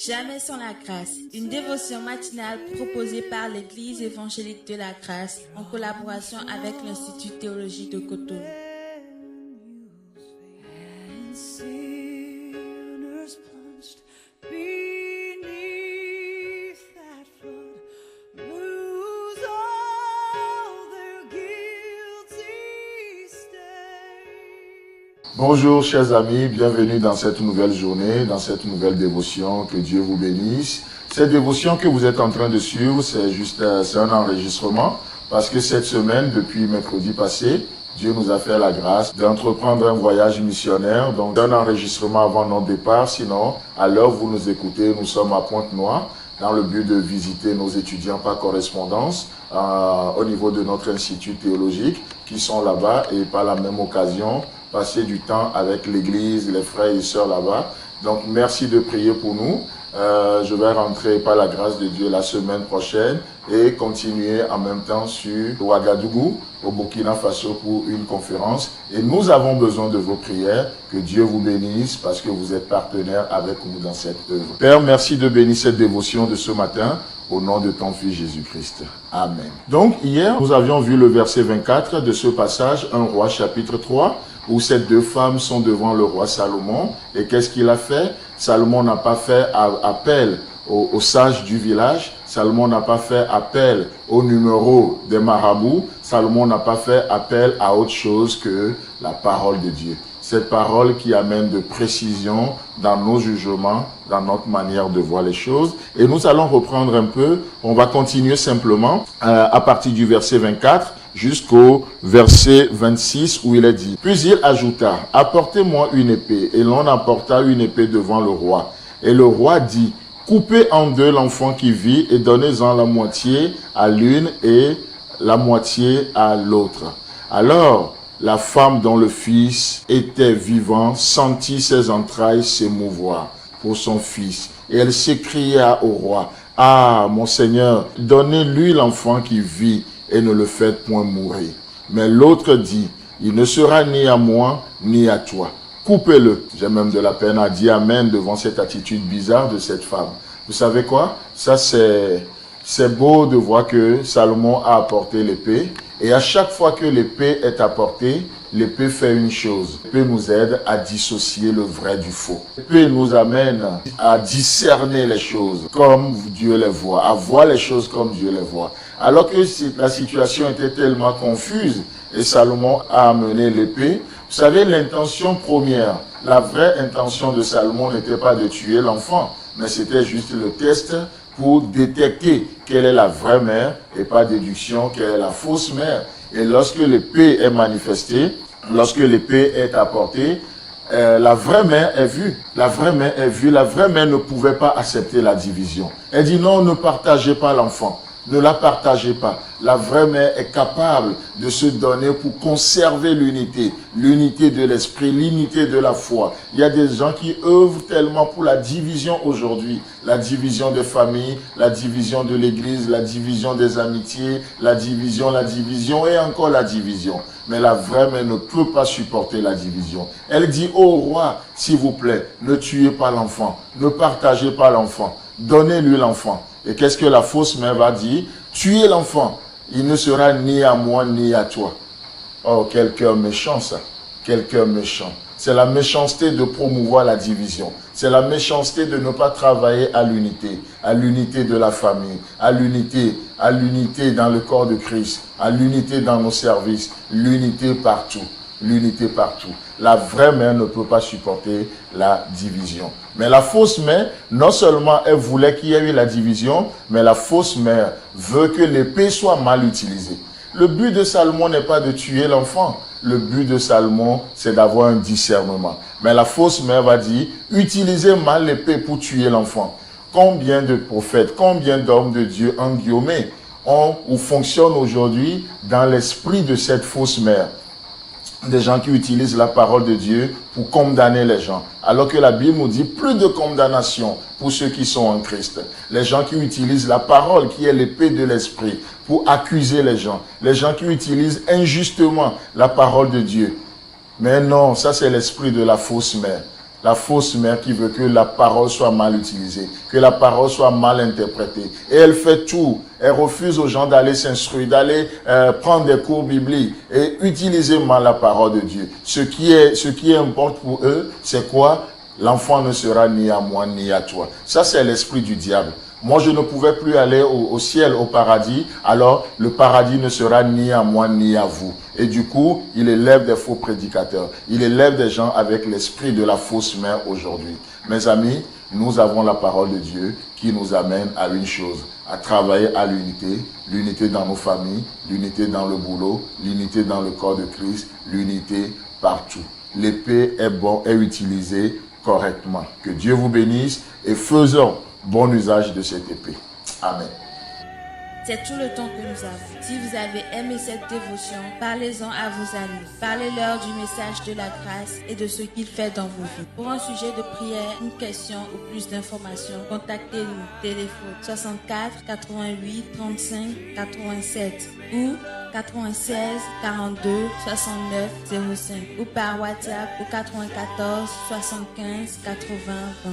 Jamais sans la grâce, une dévotion matinale proposée par l'Église évangélique de la grâce en collaboration avec l'Institut théologique de Cotonou. Bonjour chers amis, bienvenue dans cette nouvelle journée, dans cette nouvelle dévotion, que Dieu vous bénisse. Cette dévotion que vous êtes en train de suivre, c'est un enregistrement, parce que cette semaine, depuis mercredi passé, Dieu nous a fait la grâce d'entreprendre un voyage missionnaire, donc un enregistrement avant notre départ, sinon à l'heure où vous nous écoutez, nous sommes à Pointe-Noire, dans le but de visiter nos étudiants par correspondance au niveau de notre institut théologique, qui sont là-bas et par la même occasion, passer du temps avec l'église, les frères et sœurs là-bas. Donc, merci de prier pour nous. Je vais rentrer par la grâce de Dieu la semaine prochaine et continuer en même temps sur Ouagadougou, au Burkina Faso, pour une conférence. Et nous avons besoin de vos prières. Que Dieu vous bénisse parce que vous êtes partenaires avec nous dans cette œuvre. Père, merci de bénir cette dévotion de ce matin. Au nom de ton Fils Jésus-Christ. Amen. Donc, hier, nous avions vu le verset 24 de ce passage, 1 Roi chapitre 3, où ces deux femmes sont devant le roi Salomon. Et qu'est-ce qu'il a fait? Salomon n'a pas fait appel aux sages du village. Salomon n'a pas fait appel au numéro des marabouts. Salomon n'a pas fait appel à autre chose que la parole de Dieu. Cette parole qui amène de précision dans nos jugements, dans notre manière de voir les choses. Et nous allons reprendre un peu, on va continuer simplement à partir du verset 24 jusqu'au verset 26 où il est dit: Puis il ajouta, apportez-moi une épée. Et l'on apporta une épée devant le roi. Et le roi dit, coupez en deux l'enfant qui vit et donnez-en la moitié à l'une et la moitié à l'autre. Alors, la femme dont le fils était vivant sentit ses entrailles s'émouvoir pour son fils. Et elle s'écria au roi, ah, mon Seigneur, donnez-lui l'enfant qui vit et ne le faites point mourir. Mais l'autre dit, il ne sera ni à moi ni à toi. Coupez-le. J'ai même de la peine à dire amen devant cette attitude bizarre de cette femme. Vous savez quoi? Ça, c'est beau de voir que Salomon a apporté l'épée. Et à chaque fois que l'épée est apportée, l'épée fait une chose. L'épée nous aide à dissocier le vrai du faux. L'épée nous amène à discerner les choses comme Dieu les voit, à voir les choses comme Dieu les voit. Alors que la situation était tellement confuse et Salomon a amené l'épée, vous savez, l'intention première, la vraie intention de Salomon n'était pas de tuer l'enfant, mais c'était juste le test pour détecter quelle est la vraie mère et par déduction quelle est la fausse mère. Et lorsque l'épée est manifestée, lorsque l'épée est apportée, la vraie mère est vue. La vraie mère est vue. La vraie mère ne pouvait pas accepter la division. Elle dit non, ne partagez pas l'enfant. Ne la partagez pas. La vraie mère est capable de se donner pour conserver l'unité de l'esprit, l'unité de la foi. Il y a des gens qui œuvrent tellement pour la division aujourd'hui, la division des familles, la division de l'église, la division des amitiés, la division et encore la division. Mais la vraie mère ne peut pas supporter la division. Elle dit au roi, s'il vous plaît, ne tuez pas l'enfant, ne partagez pas l'enfant, donnez-lui l'enfant. Et qu'est-ce que la fausse mère va dire? Tuez l'enfant, il ne sera ni à moi ni à toi. Oh, quel cœur méchant ça, quel cœur méchant. C'est la méchanceté de promouvoir la division. C'est la méchanceté de ne pas travailler à l'unité de la famille, à l'unité dans le corps de Christ, à l'unité dans nos services, l'unité partout. L'unité partout. La vraie mère ne peut pas supporter la division. Mais la fausse mère, non seulement elle voulait qu'il y ait eu la division, mais la fausse mère veut que l'épée soit mal utilisée. Le but de Salomon n'est pas de tuer l'enfant. Le but de Salomon, c'est d'avoir un discernement. Mais la fausse mère va dire, utilisez mal l'épée pour tuer l'enfant. Combien de prophètes, combien d'hommes de Dieu enguillomés ont ou fonctionnent aujourd'hui dans l'esprit de cette fausse mère? Des gens qui utilisent la parole de Dieu pour condamner les gens. Alors que la Bible nous dit plus de condamnation pour ceux qui sont en Christ. Les gens qui utilisent la parole qui est l'épée de l'esprit pour accuser les gens. Les gens qui utilisent injustement la parole de Dieu. Mais non, ça c'est l'esprit de la fausse mère. La fausse mère qui veut que la parole soit mal utilisée, que la parole soit mal interprétée. Et elle fait tout. Elle refuse aux gens d'aller s'instruire, d'aller prendre des cours bibliques et utiliser mal la parole de Dieu. Ce qui importe pour eux, c'est quoi? L'enfant ne sera ni à moi ni à toi. Ça, c'est l'esprit du diable. Moi, je ne pouvais plus aller au ciel, au paradis, alors le paradis ne sera ni à moi ni à vous. Et du coup, il élève des faux prédicateurs. Il élève des gens avec l'esprit de la fausse mère aujourd'hui. Mes amis, nous avons la parole de Dieu qui nous amène à une chose, à travailler à l'unité, l'unité dans nos familles, l'unité dans le boulot, l'unité dans le corps de Christ, l'unité partout. L'épée est utilisée correctement. Que Dieu vous bénisse et faisons bon usage de cette épée. Amen. C'est tout le temps que nous avons. Si vous avez aimé cette dévotion, parlez-en à vos amis. Parlez-leur du message de la grâce et de ce qu'il fait dans vos vies. Pour un sujet de prière, une question ou plus d'informations, contactez-nous. Téléphone 64 88 35 87 ou 96 42 69 05 ou par WhatsApp au 94 75 80 20.